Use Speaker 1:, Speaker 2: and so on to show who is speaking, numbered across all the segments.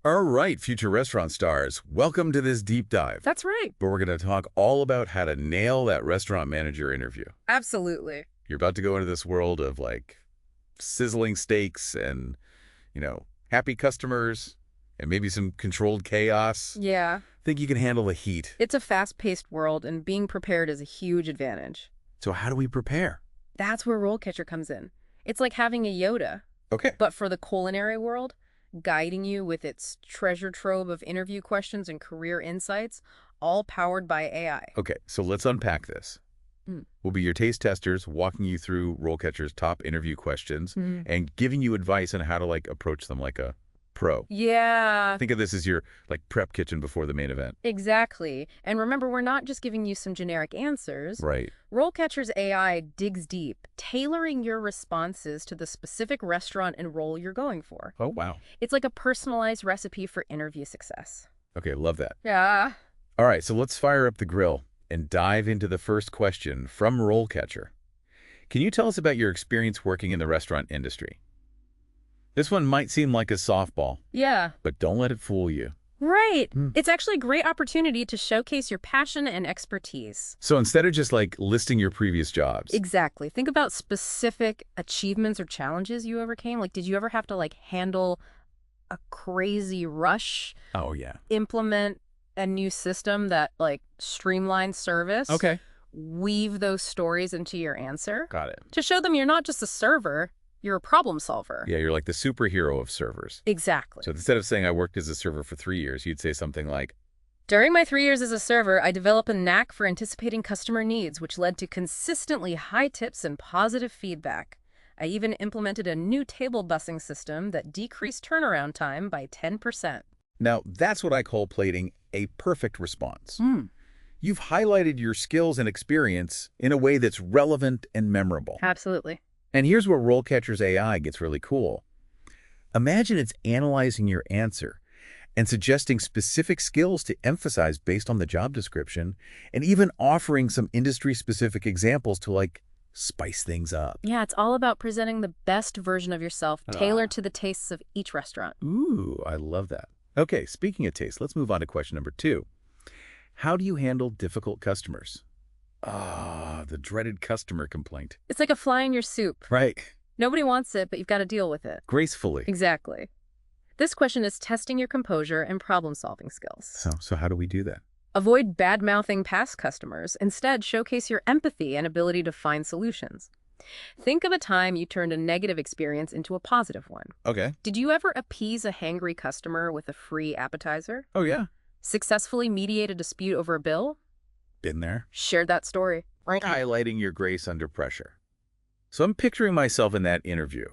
Speaker 1: All right, future restaurant stars, welcome to this deep dive,
Speaker 2: That's right.
Speaker 1: where we're going to talk all about how to nail that restaurant manager interview.
Speaker 2: Absolutely.
Speaker 1: You're about to go into this world of like sizzling steaks and, happy customers and maybe some controlled chaos.
Speaker 2: Yeah.
Speaker 1: Think you can handle the heat.
Speaker 2: It's a fast-paced world, and being prepared is a huge advantage.
Speaker 1: So how do we prepare?
Speaker 2: That's where RoleCatcher comes in. It's like having a Yoda,
Speaker 1: Okay.
Speaker 2: but for the culinary world, guiding you with its treasure trove of interview questions and career insights, all powered by AI.
Speaker 1: Okay, so let's unpack this. We'll be your taste testers, walking you through RoleCatcher's top interview questions and giving you advice on how to approach them like a pro.
Speaker 2: Yeah,
Speaker 1: Think of this as your prep kitchen before the main event.
Speaker 2: exactly. And remember, we're not just giving you some generic answers.
Speaker 1: Right.
Speaker 2: RoleCatcher's AI digs deep, tailoring your responses to the specific restaurant and role you're going for.
Speaker 1: Oh, wow.
Speaker 2: It's like a personalized recipe for interview success.
Speaker 1: Okay, love that.
Speaker 2: Yeah.
Speaker 1: All right, so let's fire up the grill and dive into the first question from RoleCatcher. Can you tell us about your experience working in the restaurant industry? This one might seem like a softball,
Speaker 2: Yeah.
Speaker 1: but don't let it fool you.
Speaker 2: Right. It's actually a great opportunity to showcase your passion and expertise.
Speaker 1: So instead of just listing your previous jobs.
Speaker 2: Exactly. Think about specific achievements or challenges you overcame. Did you ever have to handle a crazy rush,
Speaker 1: Oh, yeah.
Speaker 2: implement a new system that streamlines service?
Speaker 1: Okay.
Speaker 2: Weave those stories into your answer
Speaker 1: Got it.
Speaker 2: to show them you're not just a server, you're a problem solver.
Speaker 1: Yeah, you're like the superhero of servers.
Speaker 2: Exactly.
Speaker 1: So instead of saying I worked as a server for 3 years, you'd say something like,
Speaker 2: During my 3 years as a server, I developed a knack for anticipating customer needs, which led to consistently high tips and positive feedback. I even implemented a new table busing system that decreased turnaround time by 10%.
Speaker 1: now that's what I call plating a perfect response. You've highlighted your skills and experience in a way that's relevant and memorable.
Speaker 2: Absolutely.
Speaker 1: And here's where RoleCatcher's AI gets really cool. Imagine it's analyzing your answer and suggesting specific skills to emphasize based on the job description, and even offering some industry-specific examples to spice things up.
Speaker 2: Yeah, it's all about presenting the best version of yourself, tailored to the tastes of each restaurant.
Speaker 1: Ooh, I love that. Okay, speaking of taste, let's move on to question number 2. How do you handle difficult customers? The dreaded customer complaint.
Speaker 2: It's like a fly in your soup.
Speaker 1: Right.
Speaker 2: Nobody wants it, but you've got to deal with it.
Speaker 1: Gracefully.
Speaker 2: Exactly. This question is testing your composure and problem-solving skills.
Speaker 1: So how do we do that?
Speaker 2: Avoid bad-mouthing past customers. Instead, showcase your empathy and ability to find solutions. Think of a time you turned a negative experience into a positive one.
Speaker 1: Okay.
Speaker 2: Did you ever appease a hangry customer with a free appetizer?
Speaker 1: Oh, yeah.
Speaker 2: Successfully mediate a dispute over a bill?
Speaker 1: Been there.
Speaker 2: Shared that story.
Speaker 1: Highlighting your grace under pressure. So I'm picturing myself in that interview.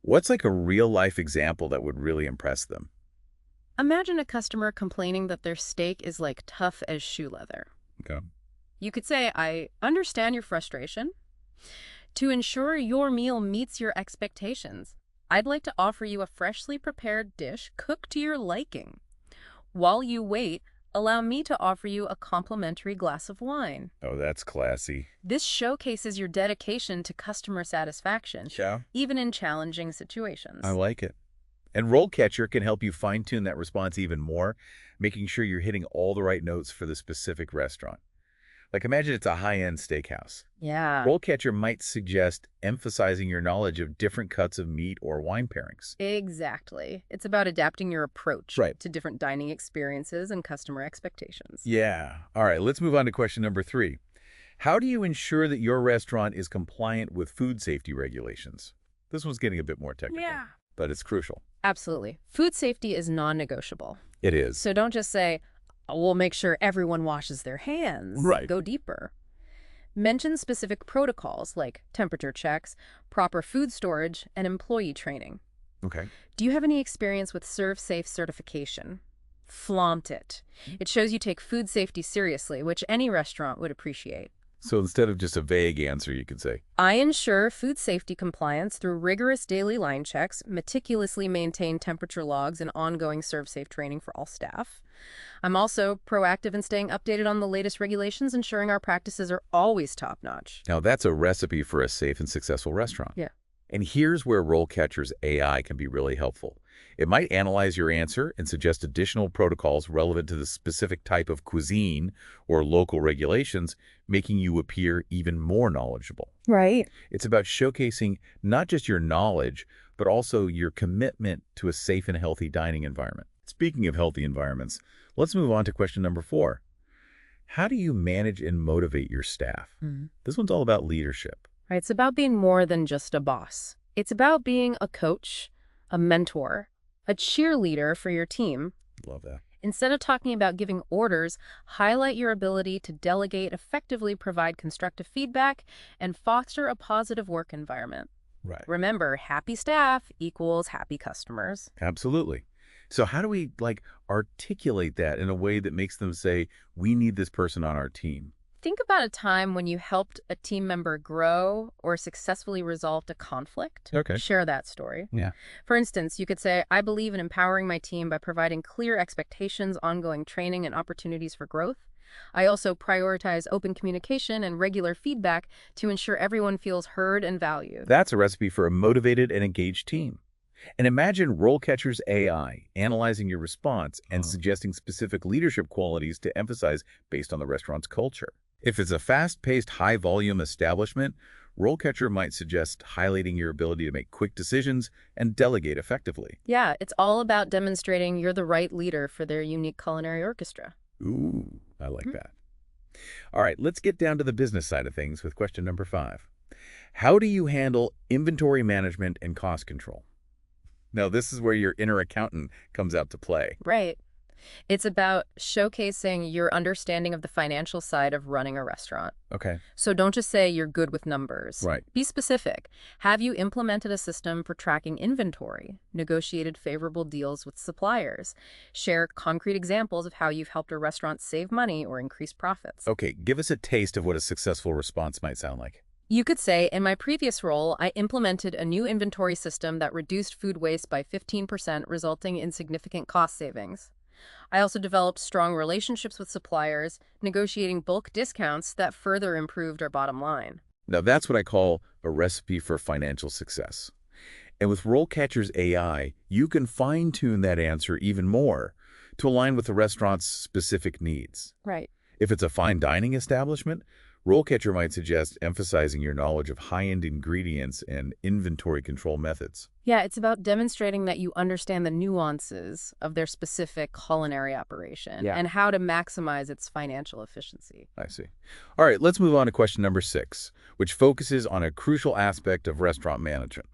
Speaker 1: What's a real-life example that would really impress them?
Speaker 2: Imagine a customer complaining that their steak is tough as shoe leather.
Speaker 1: Okay.
Speaker 2: You could say, I understand your frustration. To ensure your meal meets your expectations, I'd like to offer you a freshly prepared dish cooked to your liking. While you wait, allow me to offer you a complimentary glass of wine.
Speaker 1: Oh, that's classy.
Speaker 2: This showcases your dedication to customer satisfaction,
Speaker 1: Yeah.
Speaker 2: even in challenging situations.
Speaker 1: I like it. And RoleCatcher can help you fine-tune that response even more, making sure you're hitting all the right notes for the specific restaurant. Imagine it's a high-end steakhouse.
Speaker 2: Yeah.
Speaker 1: RoleCatcher might suggest emphasizing your knowledge of different cuts of meat or wine pairings.
Speaker 2: Exactly. It's about adapting your approach
Speaker 1: Right.
Speaker 2: to different dining experiences and customer expectations.
Speaker 1: Yeah. All right, let's move on to question number 3. How do you ensure that your restaurant is compliant with food safety regulations? This one's getting a bit more technical, but it's crucial.
Speaker 2: Absolutely. Food safety is non-negotiable.
Speaker 1: It is.
Speaker 2: So don't just say, we'll make sure everyone washes their hands.
Speaker 1: Right.
Speaker 2: Go deeper. Mention specific protocols like temperature checks, proper food storage, and employee training.
Speaker 1: Okay.
Speaker 2: Do you have any experience with ServSafe certification? Flaunt it. It shows you take food safety seriously, which any restaurant would appreciate.
Speaker 1: So instead of just a vague answer, you could say,
Speaker 2: I ensure food safety compliance through rigorous daily line checks, meticulously maintain temperature logs, and ongoing ServSafe training for all staff. I'm also proactive in staying updated on the latest regulations, ensuring our practices are always top-notch.
Speaker 1: now that's a recipe for a safe and successful restaurant.
Speaker 2: Yeah.
Speaker 1: And here's where RoleCatcher's AI can be really helpful. It might analyze your answer and suggest additional protocols relevant to the specific type of cuisine or local regulations, making you appear even more knowledgeable.
Speaker 2: Right.
Speaker 1: It's about showcasing not just your knowledge, but also your commitment to a safe and healthy dining environment. Speaking of healthy environments, let's move on to question number 4. How do you manage and motivate your staff? This one's all about leadership.
Speaker 2: Right. It's about being more than just a boss. It's about being a coach, a mentor, a cheerleader for your team.
Speaker 1: Love that.
Speaker 2: Instead of talking about giving orders, highlight your ability to delegate, effectively provide constructive feedback, and foster a positive work environment.
Speaker 1: Right.
Speaker 2: Remember, happy staff equals happy customers.
Speaker 1: Absolutely. So how do we articulate that in a way that makes them say, we need this person on our team?
Speaker 2: Think about a time when you helped a team member grow or successfully resolved a conflict.
Speaker 1: Okay.
Speaker 2: Share that story.
Speaker 1: Yeah.
Speaker 2: For instance, you could say, I believe in empowering my team by providing clear expectations, ongoing training, and opportunities for growth. I also prioritize open communication and regular feedback to ensure everyone feels heard and valued.
Speaker 1: That's a recipe for a motivated and engaged team. And imagine RoleCatcher's AI analyzing your response and suggesting specific leadership qualities to emphasize based on the restaurant's culture. If it's a fast-paced, high-volume establishment, RoleCatcher might suggest highlighting your ability to make quick decisions and delegate effectively.
Speaker 2: Yeah, it's all about demonstrating you're the right leader for their unique culinary orchestra.
Speaker 1: Ooh, I like that. All right, let's get down to the business side of things with question number 5. How do you handle inventory management and cost control? Now, this is where your inner accountant comes out to play.
Speaker 2: Right. It's about showcasing your understanding of the financial side of running a restaurant.
Speaker 1: Okay.
Speaker 2: So don't just say you're good with numbers.
Speaker 1: Right.
Speaker 2: Be specific. Have you implemented a system for tracking inventory, negotiated favorable deals with suppliers, share concrete examples of how you've helped a restaurant save money or increase profits?
Speaker 1: Okay, give us a taste of what a successful response might sound like.
Speaker 2: You could say, in my previous role, I implemented a new inventory system that reduced food waste by 15%, resulting in significant cost savings. I also developed strong relationships with suppliers, negotiating bulk discounts that further improved our bottom line.
Speaker 1: Now, that's what I call a recipe for financial success. And with RoleCatcher's AI, you can fine-tune that answer even more to align with the restaurant's specific needs.
Speaker 2: Right.
Speaker 1: If it's a fine dining establishment, RoleCatcher might suggest emphasizing your knowledge of high-end ingredients and inventory control methods.
Speaker 2: Yeah, it's about demonstrating that you understand the nuances of their specific culinary operation and how to maximize its financial efficiency.
Speaker 1: I see. All right, let's move on to question number 6, which focuses on a crucial aspect of restaurant management.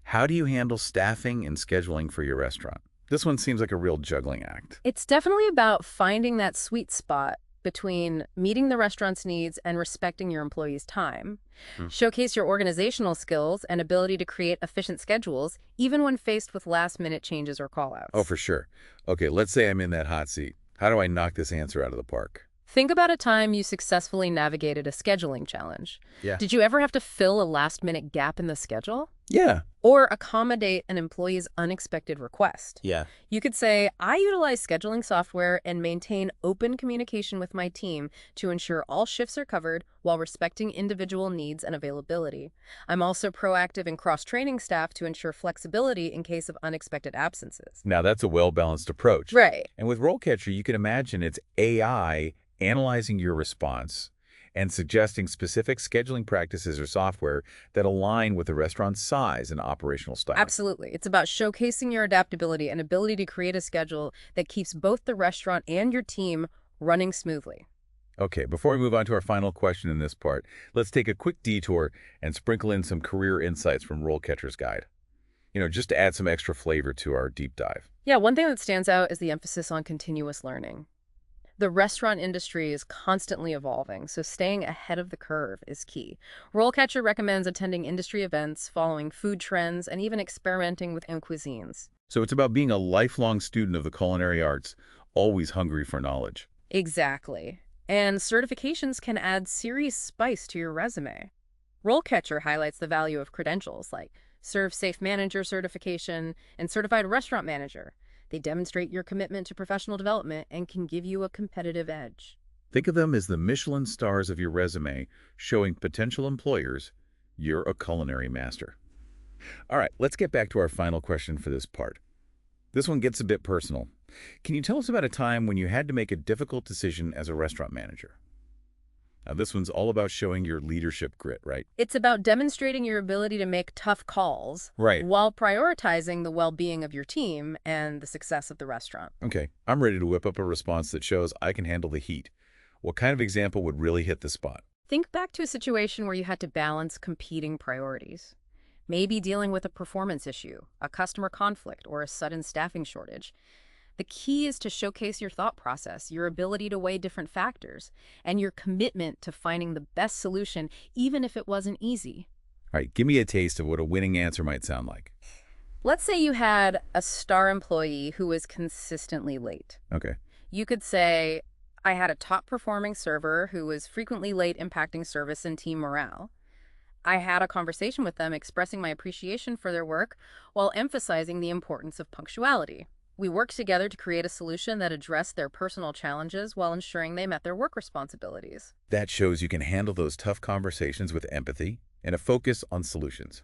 Speaker 1: How do you handle staffing and scheduling for your restaurant? This one seems like a real juggling act.
Speaker 2: It's definitely about finding that sweet spot between meeting the restaurant's needs and respecting your employees' time. Showcase your organizational skills and ability to create efficient schedules, even when faced with last-minute changes or call-outs.
Speaker 1: Oh, for sure. Okay, let's say I'm in that hot seat. How do I knock this answer out of the park?
Speaker 2: Think about a time you successfully navigated a scheduling challenge.
Speaker 1: Yeah.
Speaker 2: Did you ever have to fill a last-minute gap in the schedule?
Speaker 1: Yeah.
Speaker 2: Or accommodate an employee's unexpected request?
Speaker 1: Yeah.
Speaker 2: You could say, I utilize scheduling software and maintain open communication with my team to ensure all shifts are covered while respecting individual needs and availability. I'm also proactive in cross-training staff to ensure flexibility in case of unexpected absences.
Speaker 1: Now, that's a well-balanced approach.
Speaker 2: Right.
Speaker 1: And with RoleCatcher, you can imagine it's AI analyzing your response and suggesting specific scheduling practices or software that align with the restaurant's size and operational style.
Speaker 2: Absolutely. It's about showcasing your adaptability and ability to create a schedule that keeps both the restaurant and your team running smoothly.
Speaker 1: Okay, before we move on to our final question in this part, let's take a quick detour and sprinkle in some career insights from RoleCatcher's guide. Just to add some extra flavor to our deep dive.
Speaker 2: Yeah, one thing that stands out is the emphasis on continuous learning. The restaurant industry is constantly evolving, so staying ahead of the curve is key. RoleCatcher recommends attending industry events, following food trends, and even experimenting with new cuisines.
Speaker 1: So it's about being a lifelong student of the culinary arts, always hungry for knowledge.
Speaker 2: Exactly. And certifications can add serious spice to your resume. RoleCatcher highlights the value of credentials like Serve Safe Manager certification and Certified Restaurant Manager. They demonstrate your commitment to professional development and can give you a competitive edge.
Speaker 1: Think of them as the Michelin stars of your resume, showing potential employers you're a culinary master. All right, let's get back to our final question for this part. This one gets a bit personal. Can you tell us about a time when you had to make a difficult decision as a restaurant manager? Now, this one's all about showing your leadership grit, right?
Speaker 2: It's about demonstrating your ability to make tough calls
Speaker 1: Right.
Speaker 2: while prioritizing the well-being of your team and the success of the restaurant.
Speaker 1: Okay, I'm ready to whip up a response that shows I can handle the heat. What kind of example would really hit the spot?
Speaker 2: Think back to a situation where you had to balance competing priorities. Maybe dealing with a performance issue, a customer conflict, or a sudden staffing shortage. The key is to showcase your thought process, your ability to weigh different factors, and your commitment to finding the best solution, even if it wasn't easy.
Speaker 1: All right, give me a taste of what a winning answer might sound like.
Speaker 2: Let's say you had a star employee who was consistently late.
Speaker 1: Okay.
Speaker 2: You could say, I had a top-performing server who was frequently late, impacting service and team morale. I had a conversation with them expressing my appreciation for their work while emphasizing the importance of punctuality. We worked together to create a solution that addressed their personal challenges while ensuring they met their work responsibilities.
Speaker 1: That shows you can handle those tough conversations with empathy and a focus on solutions.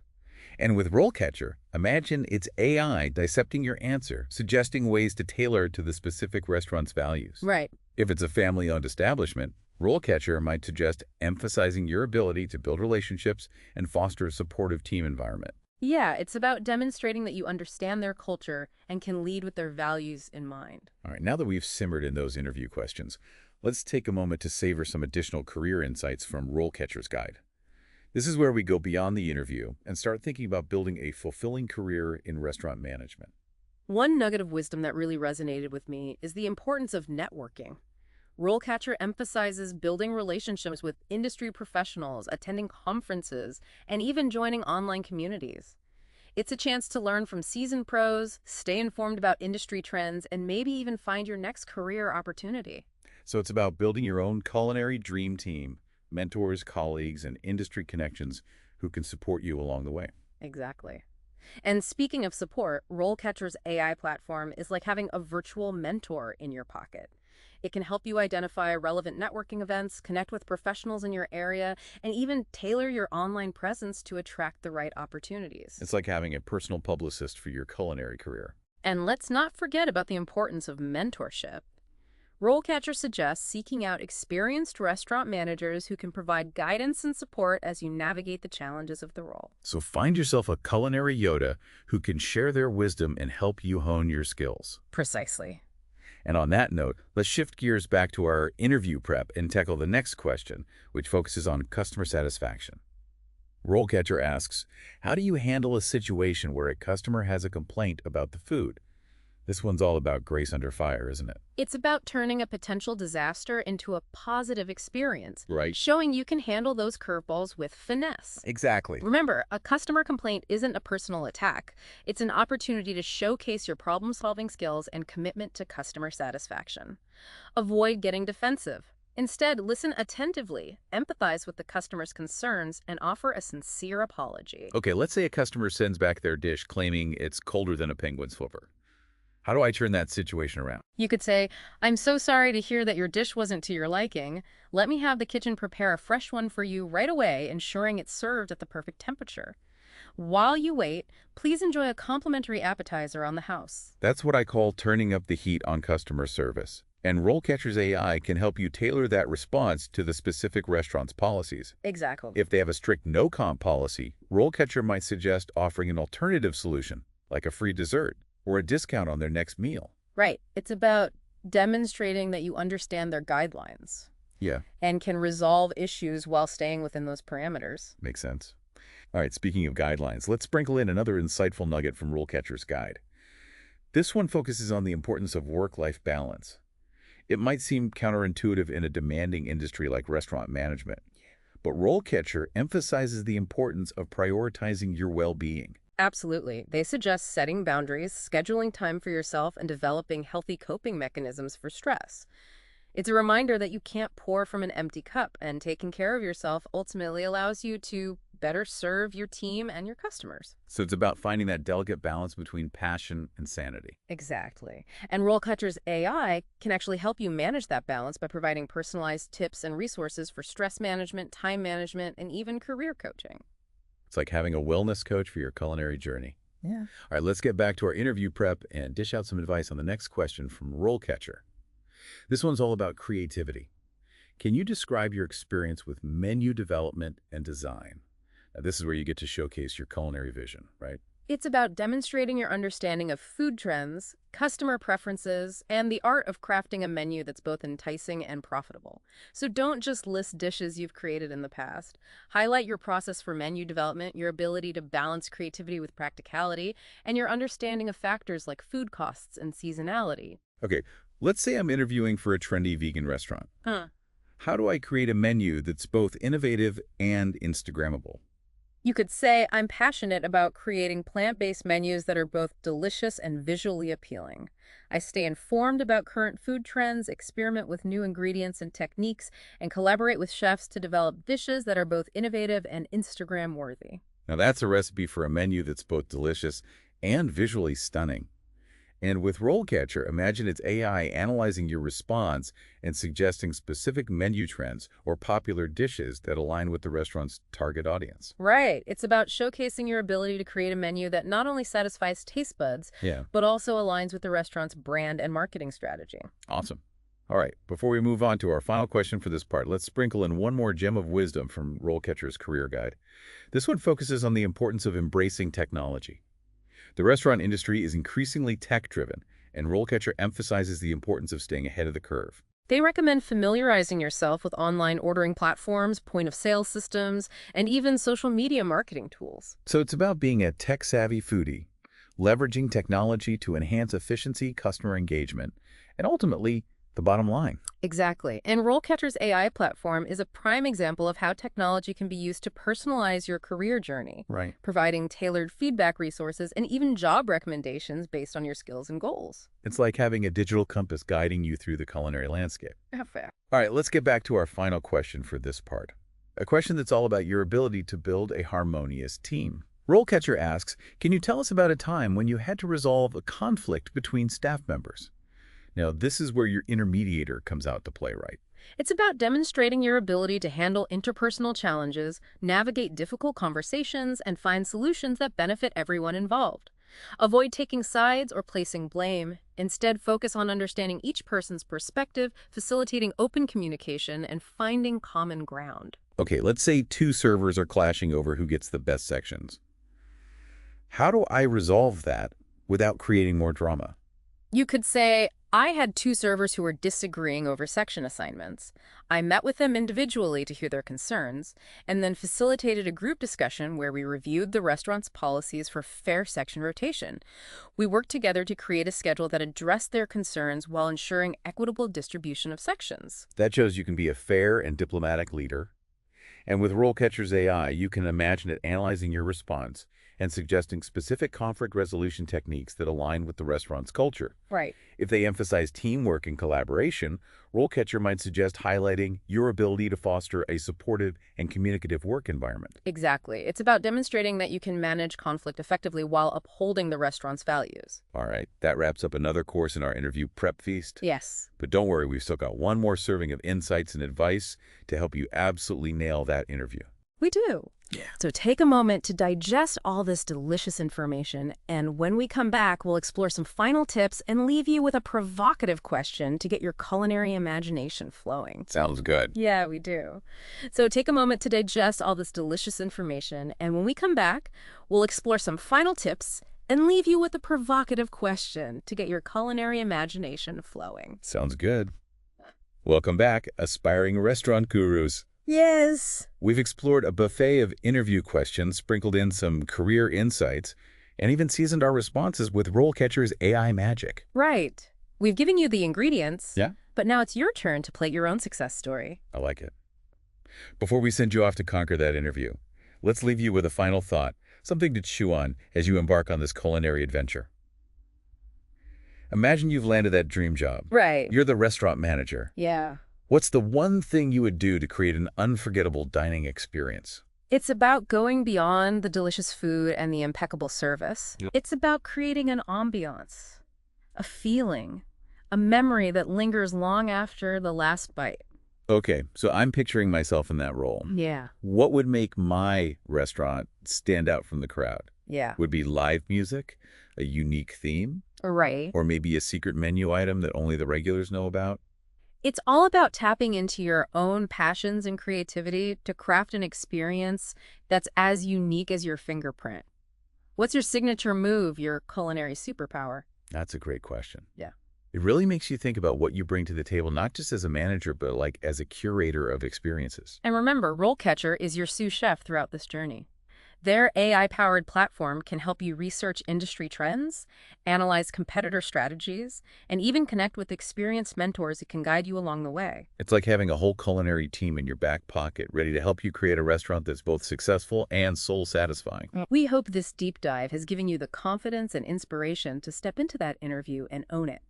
Speaker 1: And with RoleCatcher, imagine it's AI dissecting your answer, suggesting ways to tailor it to the specific restaurant's values.
Speaker 2: Right.
Speaker 1: If it's a family-owned establishment, RoleCatcher might suggest emphasizing your ability to build relationships and foster a supportive team environment.
Speaker 2: Yeah, it's about demonstrating that you understand their culture and can lead with their values in mind.
Speaker 1: All right, now that we've simmered in those interview questions, let's take a moment to savor some additional career insights from RoleCatcher's Guide. This is where we go beyond the interview and start thinking about building a fulfilling career in restaurant management.
Speaker 2: One nugget of wisdom that really resonated with me is the importance of networking. RoleCatcher emphasizes building relationships with industry professionals, attending conferences, and even joining online communities. It's a chance to learn from seasoned pros, stay informed about industry trends, and maybe even find your next career opportunity.
Speaker 1: So it's about building your own culinary dream team, mentors, colleagues, and industry connections who can support you along the way.
Speaker 2: Exactly. And speaking of support, RoleCatcher's AI platform is like having a virtual mentor in your pocket. It can help you identify relevant networking events, connect with professionals in your area, and even tailor your online presence to attract the right opportunities.
Speaker 1: It's like having a personal publicist for your culinary career.
Speaker 2: And let's not forget about the importance of mentorship. RoleCatcher suggests seeking out experienced restaurant managers who can provide guidance and support as you navigate the challenges of the role.
Speaker 1: So find yourself a culinary Yoda who can share their wisdom and help you hone your skills.
Speaker 2: Precisely.
Speaker 1: And on that note, let's shift gears back to our interview prep and tackle the next question, which focuses on customer satisfaction. RoleCatcher asks, how do you handle a situation where a customer has a complaint about the food? This one's all about grace under fire, isn't it?
Speaker 2: It's about turning a potential disaster into a positive experience,
Speaker 1: Right.
Speaker 2: showing you can handle those curveballs with finesse.
Speaker 1: Exactly.
Speaker 2: Remember, a customer complaint isn't a personal attack. It's an opportunity to showcase your problem-solving skills and commitment to customer satisfaction. Avoid getting defensive. Instead, listen attentively, empathize with the customer's concerns, and offer a sincere apology.
Speaker 1: Okay, let's say a customer sends back their dish claiming it's colder than a penguin's flipper. How do I turn that situation around?
Speaker 2: You could say, I'm so sorry to hear that your dish wasn't to your liking. Let me have the kitchen prepare a fresh one for you right away, ensuring it's served at the perfect temperature. While you wait, please enjoy a complimentary appetizer on the house.
Speaker 1: That's what I call turning up the heat on customer service. And RoleCatcher's AI can help you tailor that response to the specific restaurant's policies.
Speaker 2: Exactly.
Speaker 1: If they have a strict no-comp policy, RoleCatcher might suggest offering an alternative solution, like a free dessert or a discount on their next meal.
Speaker 2: Right. It's about demonstrating that you understand their guidelines.
Speaker 1: Yeah.
Speaker 2: And can resolve issues while staying within those parameters.
Speaker 1: Makes sense. All right, speaking of guidelines, let's sprinkle in another insightful nugget from RoleCatcher's Guide. This one focuses on the importance of work-life balance. It might seem counterintuitive in a demanding industry like restaurant management, but RoleCatcher emphasizes the importance of prioritizing your well-being.
Speaker 2: Absolutely. They suggest setting boundaries, scheduling time for yourself, and developing healthy coping mechanisms for stress. It's a reminder that you can't pour from an empty cup, and taking care of yourself ultimately allows you to better serve your team and your customers.
Speaker 1: So it's about finding that delicate balance between passion and sanity.
Speaker 2: Exactly. And RoleCatcher's AI can actually help you manage that balance by providing personalized tips and resources for stress management, time management, and even career coaching.
Speaker 1: It's like having a wellness coach for your culinary journey.
Speaker 2: Yeah.
Speaker 1: All right, let's get back to our interview prep and dish out some advice on the next question from RoleCatcher. This one's all about creativity. Can you describe your experience with menu development and design? Now, this is where you get to showcase your culinary vision, right?
Speaker 2: It's about demonstrating your understanding of food trends, customer preferences, and the art of crafting a menu that's both enticing and profitable. So don't just list dishes you've created in the past. Highlight your process for menu development, your ability to balance creativity with practicality, and your understanding of factors like food costs and seasonality.
Speaker 1: Okay, let's say I'm interviewing for a trendy vegan restaurant.
Speaker 2: Huh.
Speaker 1: How do I create a menu that's both innovative and Instagrammable?
Speaker 2: You could say, I'm passionate about creating plant-based menus that are both delicious and visually appealing. I stay informed about current food trends, experiment with new ingredients and techniques, and collaborate with chefs to develop dishes that are both innovative and Instagram-worthy.
Speaker 1: Now that's a recipe for a menu that's both delicious and visually stunning. And with RoleCatcher, imagine it's AI analyzing your response and suggesting specific menu trends or popular dishes that align with the restaurant's target audience.
Speaker 2: Right. It's about showcasing your ability to create a menu that not only satisfies taste buds, but also aligns with the restaurant's brand and marketing strategy.
Speaker 1: Awesome. All right, before we move on to our final question for this part, let's sprinkle in one more gem of wisdom from RoleCatcher's Career Guide. This one focuses on the importance of embracing technology. The restaurant industry is increasingly tech-driven, and RoleCatcher emphasizes the importance of staying ahead of the curve.
Speaker 2: They recommend familiarizing yourself with online ordering platforms, point-of-sale systems, and even social media marketing tools.
Speaker 1: So it's about being a tech-savvy foodie, leveraging technology to enhance efficiency, customer engagement, and ultimately, the bottom line.
Speaker 2: Exactly. And RoleCatcher's AI platform is a prime example of how technology can be used to personalize your career journey,
Speaker 1: Right.
Speaker 2: providing tailored feedback resources and even job recommendations based on your skills and goals.
Speaker 1: It's like having a digital compass guiding you through the culinary landscape.
Speaker 2: Fair.
Speaker 1: All right, let's get back to our final question for this part. A question that's all about your ability to build a harmonious team. RoleCatcher asks, can you tell us about a time when you had to resolve a conflict between staff members? Now, this is where your intermediator comes out to play, right?
Speaker 2: It's about demonstrating your ability to handle interpersonal challenges, navigate difficult conversations, and find solutions that benefit everyone involved. Avoid taking sides or placing blame. Instead, focus on understanding each person's perspective, facilitating open communication, and finding common ground.
Speaker 1: Okay, let's say two servers are clashing over who gets the best sections. How do I resolve that without creating more drama?
Speaker 2: You could say, I had two servers who were disagreeing over section assignments. I met with them individually to hear their concerns, and then facilitated a group discussion where we reviewed the restaurant's policies for fair section rotation. We worked together to create a schedule that addressed their concerns while ensuring equitable distribution of sections.
Speaker 1: That shows you can be a fair and diplomatic leader. And with RoleCatcher's AI, you can imagine it analyzing your response and suggesting specific conflict resolution techniques that align with the restaurant's culture.
Speaker 2: Right.
Speaker 1: If they emphasize teamwork and collaboration, RoleCatcher might suggest highlighting your ability to foster a supportive and communicative work environment.
Speaker 2: Exactly. It's about demonstrating that you can manage conflict effectively while upholding the restaurant's values.
Speaker 1: All right, that wraps up another course in our interview prep feast.
Speaker 2: Yes.
Speaker 1: But don't worry, we've still got one more serving of insights and advice to help you absolutely nail that interview.
Speaker 2: We do. Yeah. So take a moment to digest all this delicious information, and when we come back, we'll explore some final tips and leave you with a provocative question to get your culinary imagination flowing.
Speaker 1: Sounds good.
Speaker 2: Yeah, we do. So take a moment to digest all this delicious information, and when we come back, we'll explore some final tips and leave you with a provocative question to get your culinary imagination flowing.
Speaker 1: Sounds good. Welcome back, aspiring restaurant gurus.
Speaker 2: Yes.
Speaker 1: We've explored a buffet of interview questions, sprinkled in some career insights, and even seasoned our responses with RoleCatcher's AI magic.
Speaker 2: Right. We've given you the ingredients.
Speaker 1: Yeah.
Speaker 2: But now it's your turn to plate your own success story.
Speaker 1: I like it. Before we send you off to conquer that interview, let's leave you with a final thought, something to chew on as you embark on this culinary adventure. Imagine you've landed that dream job.
Speaker 2: Right.
Speaker 1: You're the restaurant manager.
Speaker 2: Yeah.
Speaker 1: What's the one thing you would do to create an unforgettable dining experience?
Speaker 2: It's about going beyond the delicious food and the impeccable service.
Speaker 1: Yep.
Speaker 2: It's about creating an ambiance, a feeling, a memory that lingers long after the last bite.
Speaker 1: Okay, so I'm picturing myself in that role.
Speaker 2: Yeah.
Speaker 1: What would make my restaurant stand out from the crowd?
Speaker 2: Yeah.
Speaker 1: Would be live music, a unique theme,
Speaker 2: Right.
Speaker 1: or maybe a secret menu item that only the regulars know about?
Speaker 2: It's all about tapping into your own passions and creativity to craft an experience that's as unique as your fingerprint. What's your signature move, your culinary superpower?
Speaker 1: That's a great question.
Speaker 2: Yeah.
Speaker 1: It really makes you think about what you bring to the table, not just as a manager, but like as a curator of experiences.
Speaker 2: And remember, RoleCatcher is your sous chef throughout this journey. Their AI-powered platform can help you research industry trends, analyze competitor strategies, and even connect with experienced mentors who can guide you along the way.
Speaker 1: It's like having a whole culinary team in your back pocket, ready to help you create a restaurant that's both successful and soul-satisfying.
Speaker 2: We hope this deep dive has given you the confidence and inspiration to step into that interview and own it.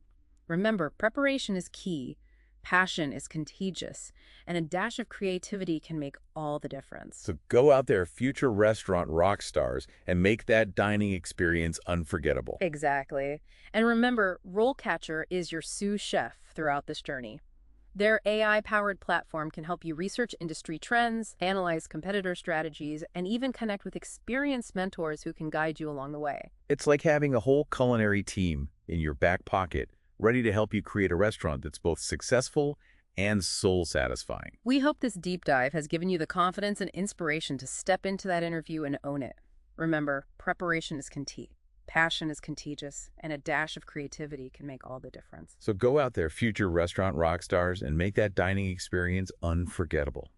Speaker 2: Remember, preparation is key, passion is contagious, and a dash of creativity can make all the difference.
Speaker 1: So go out there, future restaurant rock stars, and make that dining experience unforgettable.
Speaker 2: Exactly. And remember, RoleCatcher is your sous chef throughout this journey. Their AI-powered platform can help you research industry trends, analyze competitor strategies, and even connect with experienced mentors who can guide you along the way.
Speaker 1: It's like having a whole culinary team in your back pocket, ready to help you create a restaurant that's both successful and soul-satisfying.
Speaker 2: We hope this deep dive has given you the confidence and inspiration to step into that interview and own it. Remember, preparation is key, passion is contagious, and a dash of creativity can make all the difference.
Speaker 1: So go out there, future restaurant rock stars, and make that dining experience unforgettable.